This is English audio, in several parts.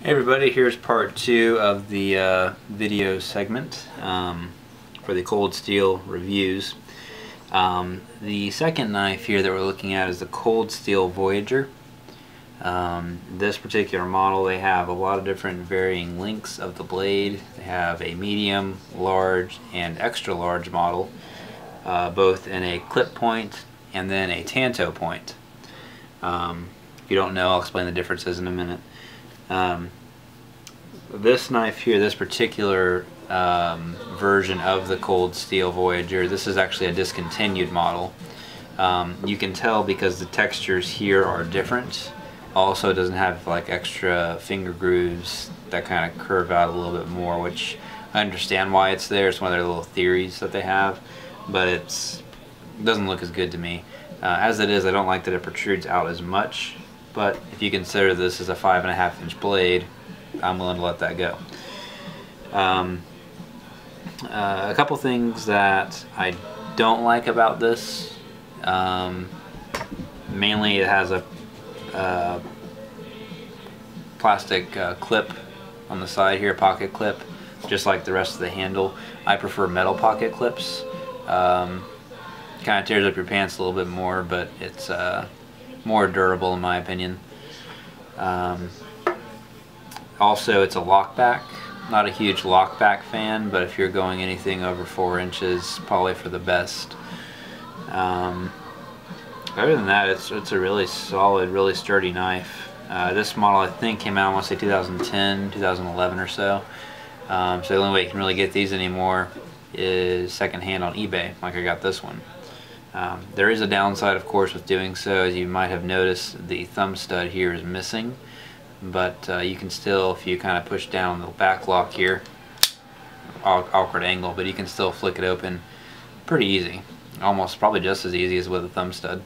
Hey everybody, here's part 2 of the video segment for the cold steel reviews. The second knife here that we're looking at is the cold steel Voyager. This particular model, they have a lot of different varying lengths of the blade. They have a medium, large, and extra large model, both in a clip point and then a Tanto point. If you don't know, I'll explain the differences in a minute. This knife here, this particular version of the cold steel Voyager, this is actually a discontinued model. You can tell because the textures here are different. Also, it doesn't have like extra finger grooves that kind of curve out a little bit more, which I understand why it's there. It's one of their little theories that they have, but it doesn't look as good to me. As it is, I don't like that it protrudes out as much, but if you consider this as a 5.5 inch blade, I'm willing to let that go. A couple things that I don't like about this. Mainly it has a plastic clip on the side here, pocket clip, just like the rest of the handle. I prefer metal pocket clips. Kind of tears up your pants a little bit more, but it's more durable in my opinion. Also, it's a lockback. Not a huge lockback fan, but if you're going anything over 4 inches, probably for the best. Other than that, it's a really solid, really sturdy knife. This model I think came out, I want to say 2010, 2011 or so. So the only way you can really get these anymore is secondhand on eBay, like I got this one. There is a downside, of course, with doing so. As you might have noticed, the thumb stud here is missing. But you can still, if you kind of push down the back lock here, awkward angle, but you can still flick it open pretty easy. Almost probably just as easy as with a thumb stud.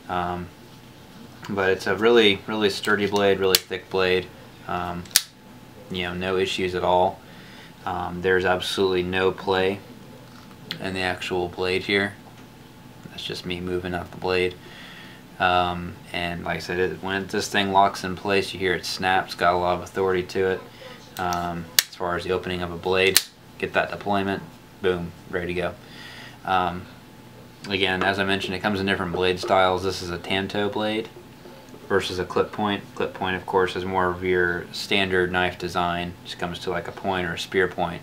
But it's a really sturdy blade, really thick blade. You know, no issues at all. There's absolutely no play in the actual blade here. That's just me moving up the blade. And like I said, when this thing locks in place, you hear it snap. It's got a lot of authority to it. As far as the opening of a blade, get that deployment, boom, ready to go. Again, as I mentioned, it comes in different blade styles. This is a Tanto blade versus a clip point. Clip point, of course, is more of your standard knife design. It just comes to like a point or a spear point.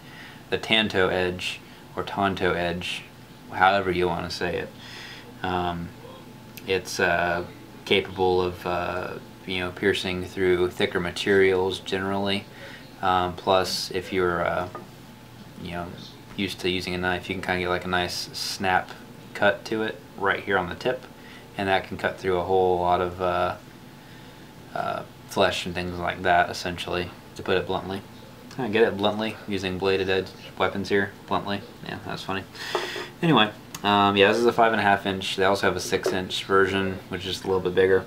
The Tanto edge, or Tanto edge, however you want to say it, it's capable of you know, piercing through thicker materials generally. Plus, if you're you know, used to using a knife, you can kind of get like a nice snap cut to it right here on the tip, and that can cut through a whole lot of flesh and things like that, essentially, to put it bluntly. I get it bluntly, using bladed edge weapons here, bluntly. Yeah, that's funny. Anyway, yeah, this is a 5.5 inch. They also have a 6 inch version, which is a little bit bigger.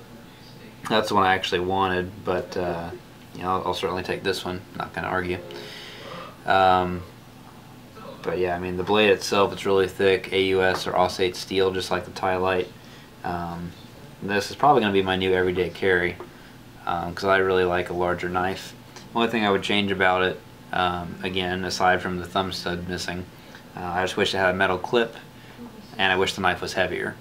That's the one I actually wanted, but you know, I'll certainly take this one. Not going to argue. But yeah, I mean, the blade itself, it's really thick, AUS or Aussate steel, just like the Tylite. This is probably going to be my new everyday carry, because I really like a larger knife. Only thing I would change about it, again, aside from the thumb stud missing, I just wish it had a metal clip, and I wish the knife was heavier.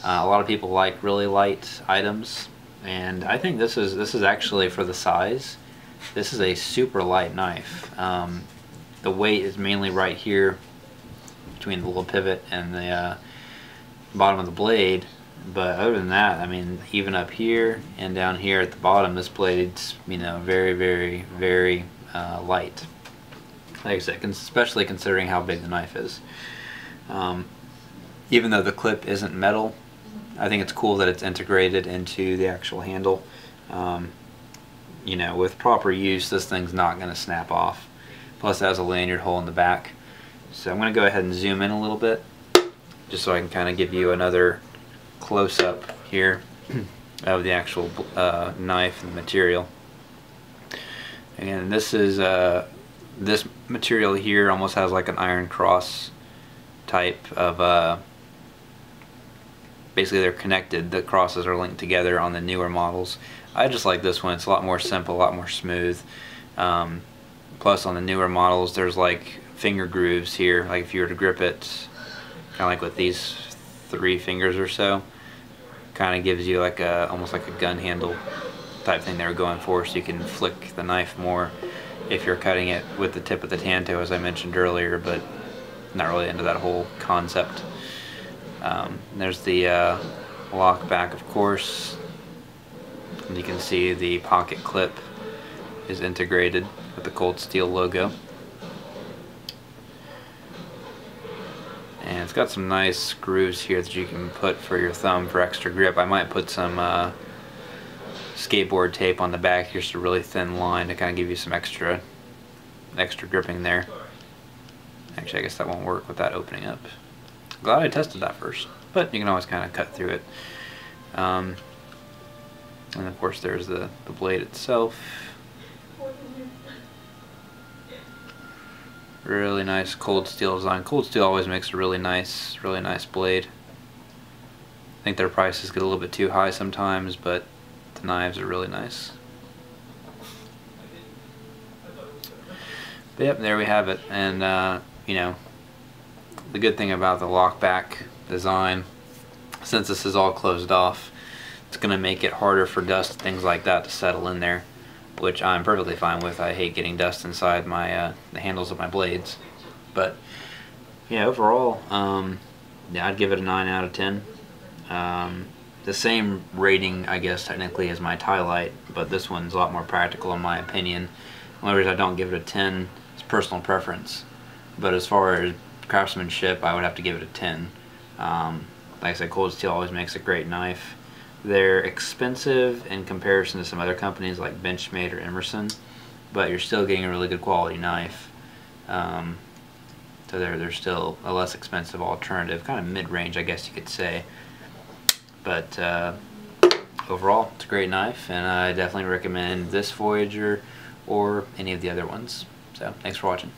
A lot of people like really light items, and I think this is actually, for the size, this is a super light knife. The weight is mainly right here between the little pivot and the bottom of the blade, but other than that, I mean, even up here and down here at the bottom, this blade's, you know, very light. Like I said, especially considering how big the knife is. Even though the clip isn't metal, I think it's cool that it's integrated into the actual handle. You know, with proper use, this thing's not going to snap off. Plus, it has a lanyard hole in the back. So I'm going to go ahead and zoom in a little bit, just so I can kind of give you another close-up here of the actual knife and the material. And this is this material here almost has like an iron cross type of basically they're connected, the crosses are linked together on the newer models. I just like this one. It's a lot more simple, a lot more smooth. Plus on the newer models there's like finger grooves here, like if you were to grip it kind of like with these 3 fingers or so, kind of gives you like a almost like a gun handle type thing they were going for, so you can flick the knife more if you're cutting it with the tip of the Tanto, as I mentioned earlier, but not really into that whole concept. There's the lock back, of course, and you can see the pocket clip is integrated with the Cold Steel logo. And it's got some nice grooves here that you can put for your thumb for extra grip. I might put some skateboard tape on the back, just a really thin line to kind of give you some extra gripping there. Actually, I guess that won't work with that opening up. Glad I tested that first, but you can always kind of cut through it. And of course there's the blade itself. Really nice Cold Steel design. Cold Steel always makes a really nice blade. I think their prices get a little bit too high sometimes, but the knives are really nice. But yep, there we have it. And you know, the good thing about the lockback design, since this is all closed off, it's going to make it harder for dust, things like that, to settle in there, which I'm perfectly fine with. I hate getting dust inside my the handles of my blades. But yeah, overall, yeah, I'd give it a 9 out of 10. The same rating, I guess, technically as my Tie-Lite, but this one's a lot more practical in my opinion. The only reason I don't give it a 10 is personal preference. But as far as craftsmanship, I would have to give it a 10. Like I said, Cold Steel always makes a great knife. They're expensive in comparison to some other companies like Benchmade or Emerson, but you're still getting a really good quality knife. So they're still a less expensive alternative, kind of mid-range, I guess you could say. But overall, it's a great knife, and I definitely recommend this Voyager or any of the other ones. So thanks for watching.